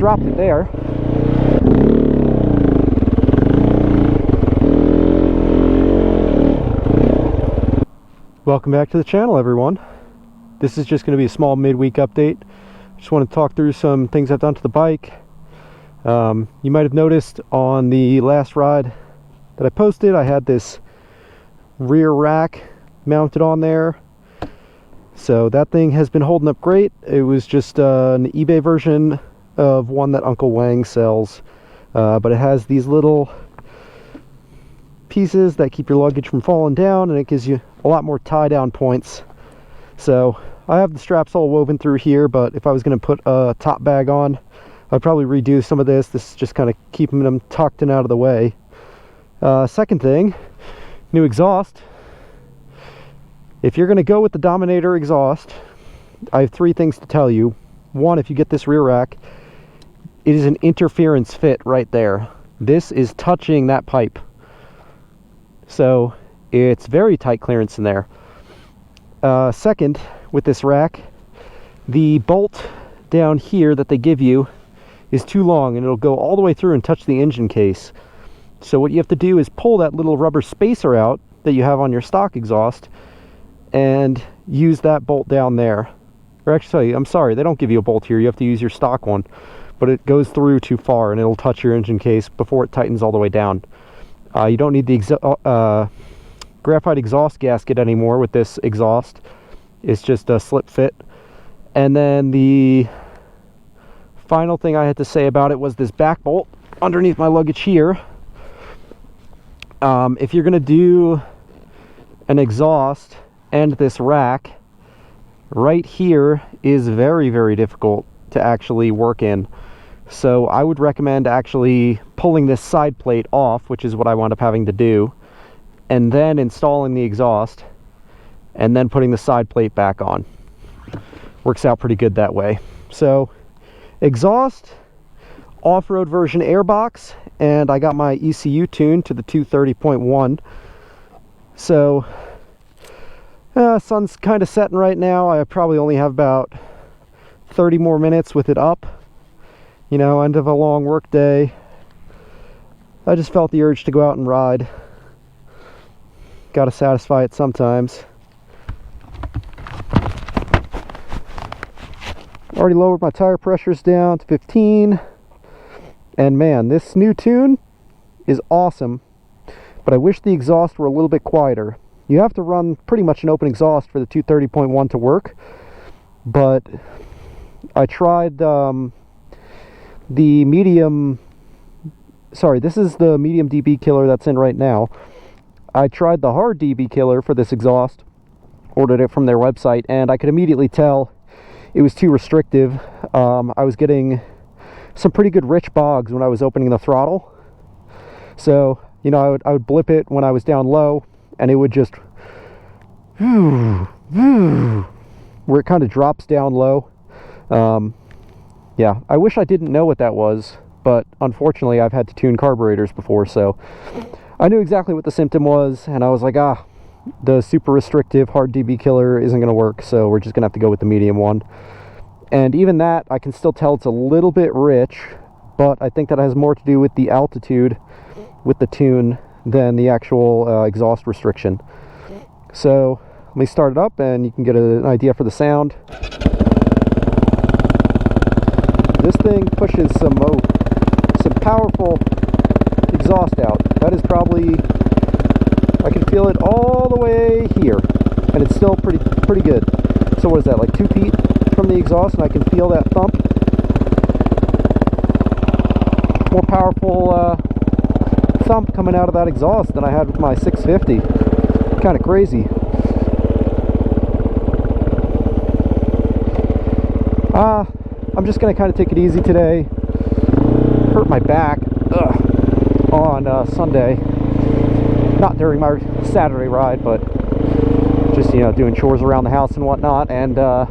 dropped it there. Welcome back to the channel, everyone. This is just going to be a small midweek update. Just want to talk through some things I've done to the bike. You might have noticed on the last ride that I posted, I had this rear rack mounted on there. So that thing has been holding up great. It was just an eBay version of one that Uncle Wang sells. But it has these little pieces that keep your luggage from falling down, and it gives you a lot more tie down points. So I have the straps all woven through here, but if I was going to put a top bag on, I'd probably redo some of this. This is just kind of keeping them tucked and out of the way. Second thing, new exhaust. If you're going to go with the Dominator exhaust, I have three things to tell you. One, if you get this rear rack, it is an interference fit right there. This is touching that pipe. So it's very tight clearance in there. Second, with this rack, the bolt down here that they give you is too long, and it'll go all the way through and touch the engine case. So what you have to do is pull that little rubber spacer out that you have on your stock exhaust and use that bolt down there. Or actually, I'm sorry, they don't give you a bolt here. You have to use your stock one. But it goes through too far and it'll touch your engine case before it tightens all the way down. You don't need the graphite exhaust gasket anymore with this exhaust. It's just a slip fit. And then the final thing I had to say about it was this back bolt underneath my luggage here. If you're going to do an exhaust and this rack, right here is very, very difficult to actually work in. So I would recommend actually pulling this side plate off, which is what I wound up having to do, and then installing the exhaust and then putting the side plate back on. Works out pretty good that way. So exhaust, off-road version Airbox, and I got my ECU tuned to the 230.1. So sun's kind of setting right now. I probably only have about 30 more minutes with it up. You know, end of a long work day. I just felt the urge to go out and ride. Got to satisfy it sometimes. Already lowered my tire pressures down to 15. And man, this new tune is awesome. But I wish the exhaust were a little bit quieter. You have to run pretty much an open exhaust for the 230.1 to work. But I tried the medium, sorry, this is the medium dB killer that's in right now. I tried the hard dB killer for this exhaust, ordered it from their website, and I could immediately tell it was too restrictive. I was getting some pretty good rich bogs when I was opening the throttle. So, you know, I would blip it when I was down low, and it would just where it kind of drops down low. Yeah, I wish I didn't know what that was, but unfortunately I've had to tune carburetors before, so I knew exactly what the symptom was, and I was like, the super restrictive hard dB killer isn't going to work, so we're just going to have to go with the medium one. And even that, I can still tell it's a little bit rich, but I think that has more to do with the altitude with the tune than the actual exhaust restriction. So let me start it up and you can get an idea for the sound. This thing pushes some powerful exhaust out. That is probably, I can feel it all the way here, and it's still pretty good. So what is that, like 2 feet from the exhaust, and I can feel that thump. More powerful thump coming out of that exhaust than I had with my 650. Kind of crazy. I'm just going to kind of take it easy today. Hurt my back on Sunday. Not during my Saturday ride, but just, you know, doing chores around the house and whatnot. And got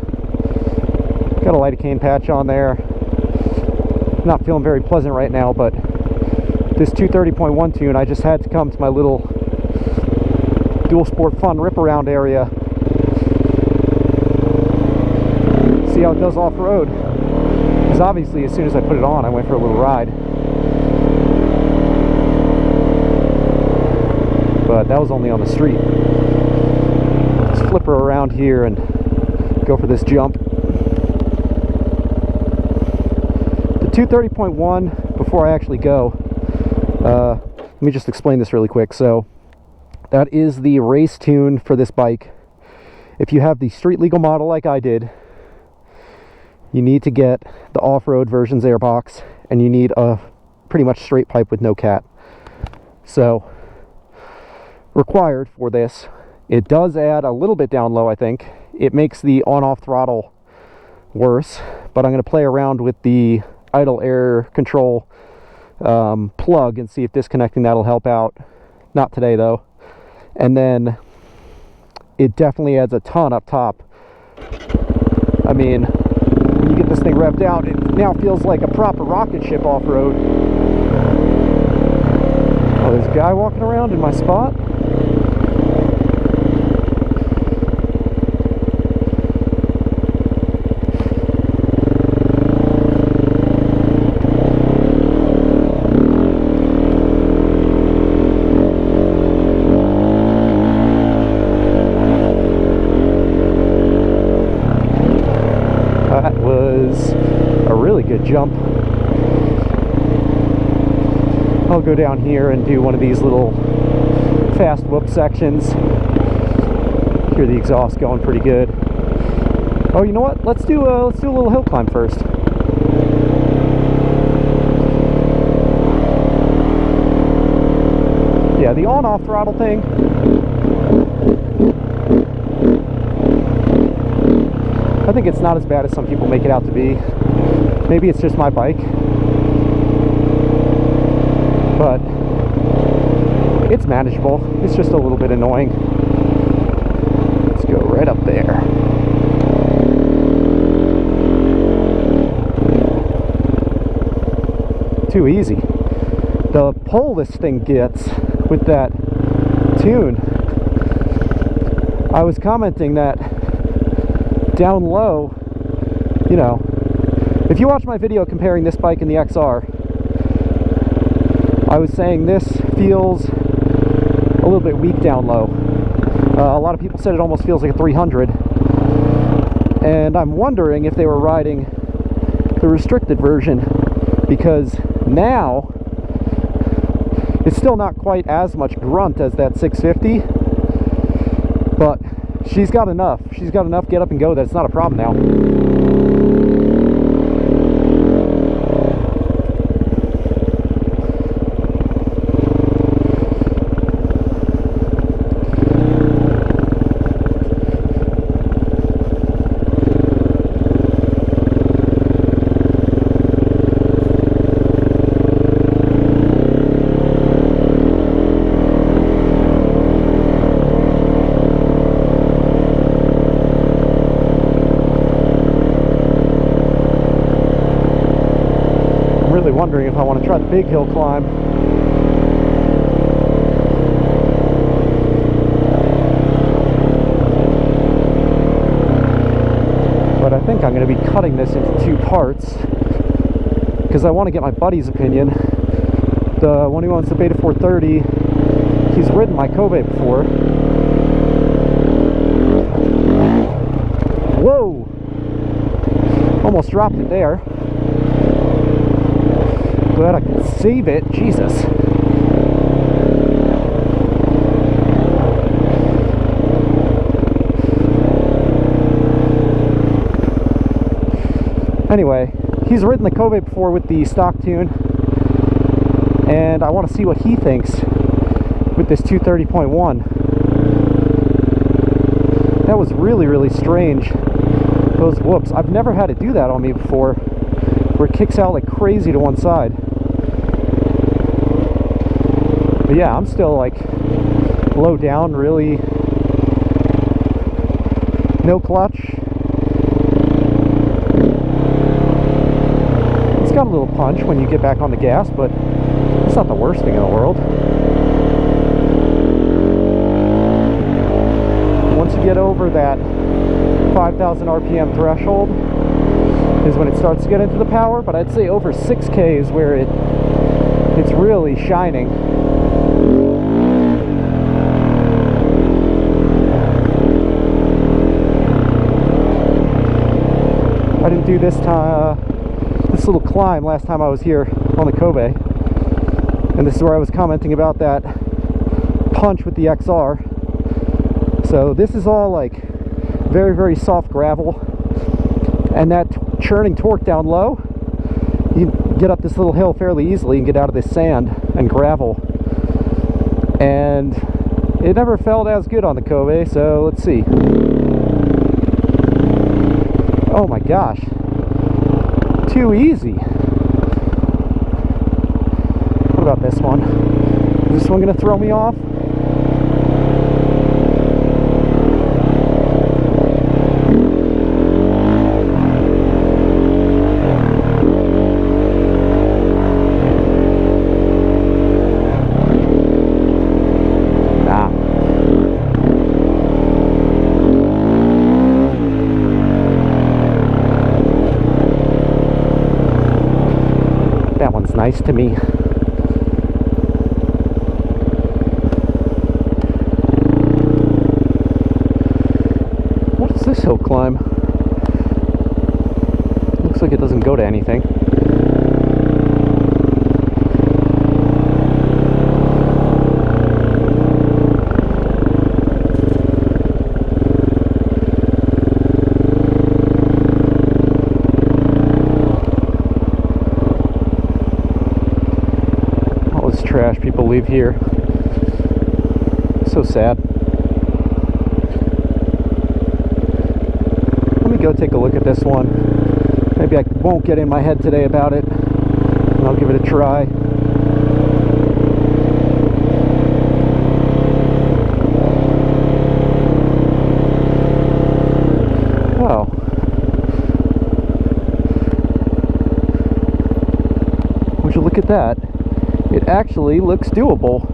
a lidocaine patch on there. Not feeling very pleasant right now, but this 230.1 tune, I just had to come to my little dual sport fun rip around area. See how it does off-road. Because obviously as soon as I put it on, I went for a little ride. But that was only on the street. Let's flip her around here and go for this jump. The 230.1, before I actually go, let me just explain this really quick. So that is the race tune for this bike. If you have the street legal model like I did, you need to get the off-road version's Airbox, and you need a pretty much straight pipe with no cat. So required for this. It does add a little bit down low, I think. It makes the on-off throttle worse, but I'm going to play around with the idle air control plug and see if disconnecting that'll help out. Not today though. And then it definitely adds a ton up top. I mean, when you get this thing revved out, it now feels like a proper rocket ship off-road. Oh, there's a guy walking around in my spot. That was a really good jump. I'll go down here and do one of these little fast whoop sections. Hear the exhaust going pretty good. Oh, you know what? Let's do a little hill climb first. Yeah, the on-off throttle thing. I think it's not as bad as some people make it out to be. Maybe it's just my bike, but it's manageable. It's just a little bit annoying. Let's go right up there. Too easy. The pull this thing gets with that tune. I was commenting that down low, you know, if you watch my video comparing this bike and the XR, I was saying this feels a little bit weak down low. A lot of people said it almost feels like a 300, and I'm wondering if they were riding the restricted version, because now it's still not quite as much grunt as that 650, but she's got enough get up and go that it's not a problem now. Wondering if I want to try the big hill climb. But I think I'm going to be cutting this into two parts because I want to get my buddy's opinion. The one who owns the Beta 430, he's ridden my Kove before. Whoa! Almost dropped it there. Glad I could save it. Jesus. Anyway, he's ridden the Kove before with the stock tune, and I want to see what he thinks with this 230.1. That was really, really strange. Those whoops. I've never had it do that on me before, where it kicks out like crazy to one side. But yeah, I'm still like low down, really no clutch. It's got a little punch when you get back on the gas, but it's not the worst thing in the world. Once you get over that 5,000 RPM threshold, is when it starts to get into the power, but I'd say over 6K is where it's really shining. I didn't do this little climb last time I was here on the Kove, and this is where I was commenting about that punch with the XR. So this is all like very, very soft gravel, and that churning torque down low, you can get up this little hill fairly easily and get out of this sand and gravel, and it never felt as good on the Kove. So let's see. Oh my gosh, too easy. What about this one? Is this one gonna throw me off? Nice to me. What's this hill climb? Looks like it doesn't go to anything. Trash people leave here. So sad. Let me go take a look at this one. Maybe I won't get in my head today about it, and I'll give it a try. Oh. Would you look at that? It actually looks doable.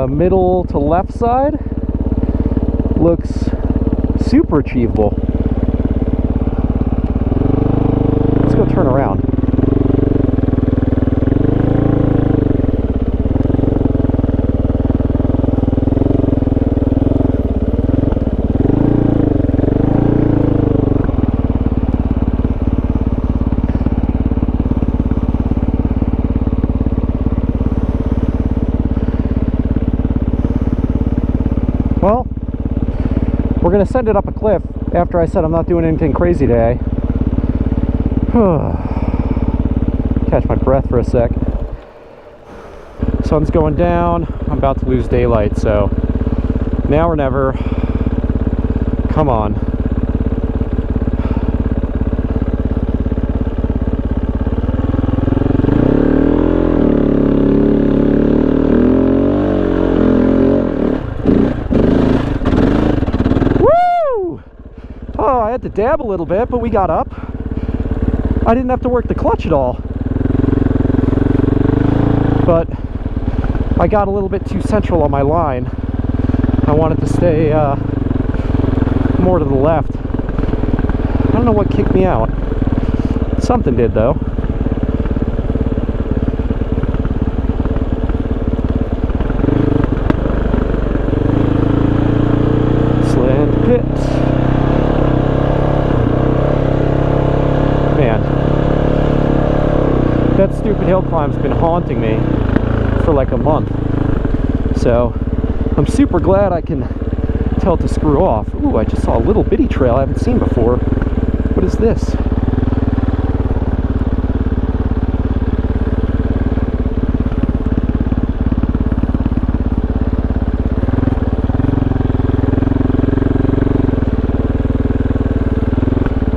Middle to left side looks super achievable. Let's go turn around. Well, we're going to send it up a cliff after I said I'm not doing anything crazy today. Catch my breath for a sec. Sun's going down. I'm about to lose daylight, so now or never. Come on. Oh, I had to dab a little bit, but we got up. I didn't have to work the clutch at all. But I got a little bit too central on my line. I wanted to stay more to the left. I don't know what kicked me out. Something did, though. Slant pit. Man, that stupid hill climb's been haunting me for like a month. So I'm super glad I can tell it to screw off. Ooh, I just saw a little bitty trail I haven't seen before. What is this?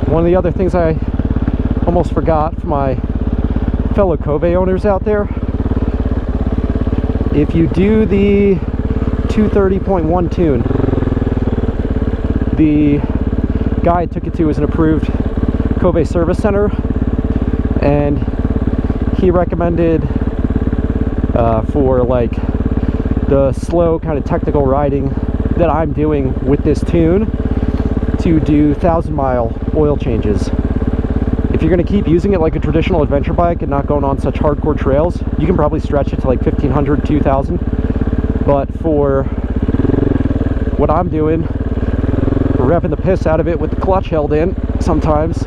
One of the other things I almost forgot for my fellow Kove owners out there, if you do the 230.1 tune, the guy I took it to is an approved Kove service center, and he recommended for like the slow kind of technical riding that I'm doing with this tune to to do 1,000-mile oil changes. If you're going to keep using it like a traditional adventure bike and not going on such hardcore trails, you can probably stretch it to like 1,500, 2,000. But for what I'm doing, revving the piss out of it with the clutch held in, sometimes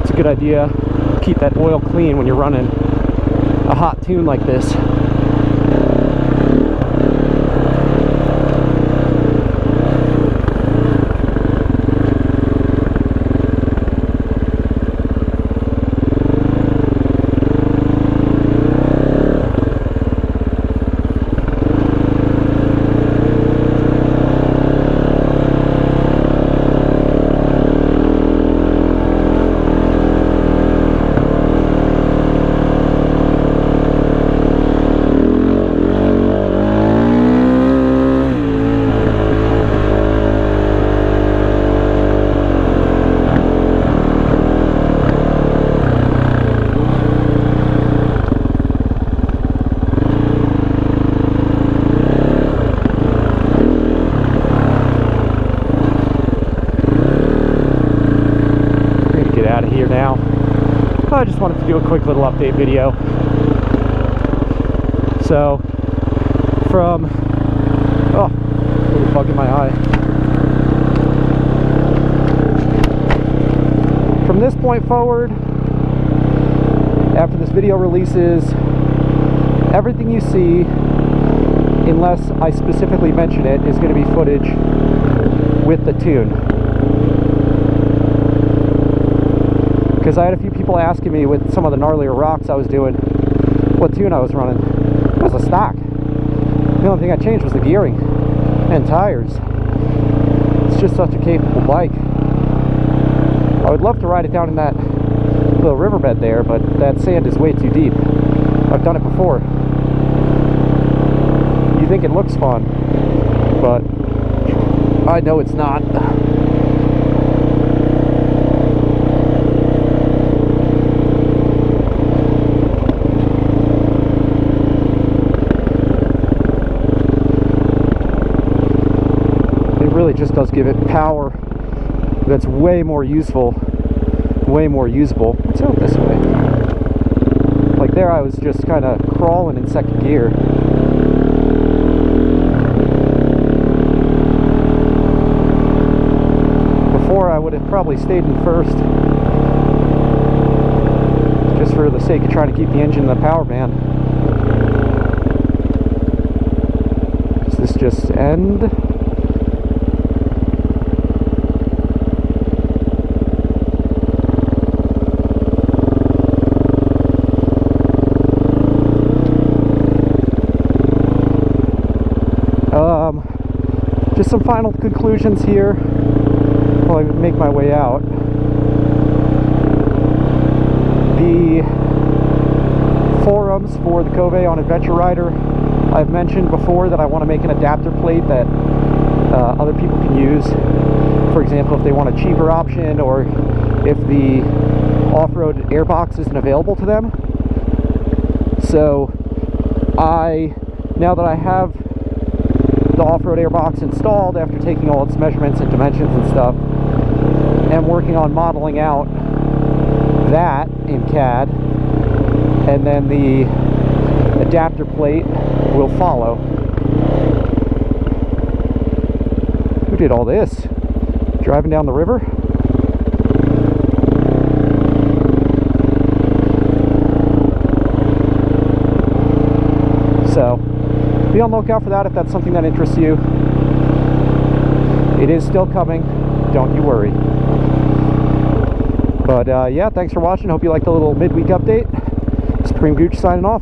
it's a good idea to keep that oil clean when you're running a hot tune like this. I just wanted to do a quick little update video. So, from, oh, a little bug in my eye. From this point forward, after this video releases, everything you see, unless I specifically mention it, is going to be footage with the tune. Because I had a few people asking me with some of the gnarlier rocks I was doing what tune I was running. It was a stock. The only thing I changed was the gearing and tires. It's just such a capable bike. I would love to ride it down in that little riverbed there, but that sand is way too deep. I've done it before. You think it looks fun, but I know it's not. Really just does give it power that's way more useful, way more usable. Let's go this way. Like there I was just kind of crawling in second gear. Before I would have probably stayed in first, just for the sake of trying to keep the engine in the power band. Does this just end? Just some final conclusions here while I make my way out. The forums for the Kove on Adventure Rider, I've mentioned before that I want to make an adapter plate that other people can use. For example, if they want a cheaper option, or if the off-road Airbox isn't available to them. So now that I have the off-road Airbox installed after taking all its measurements and dimensions and stuff, and working on modeling out that in CAD, and then the adapter plate will follow. Who did all this? Driving down the river? So be on the lookout for that if that's something that interests you. It is still coming, don't you worry. But yeah, thanks for watching. Hope you liked the little midweek update. Supreme Gooch signing off.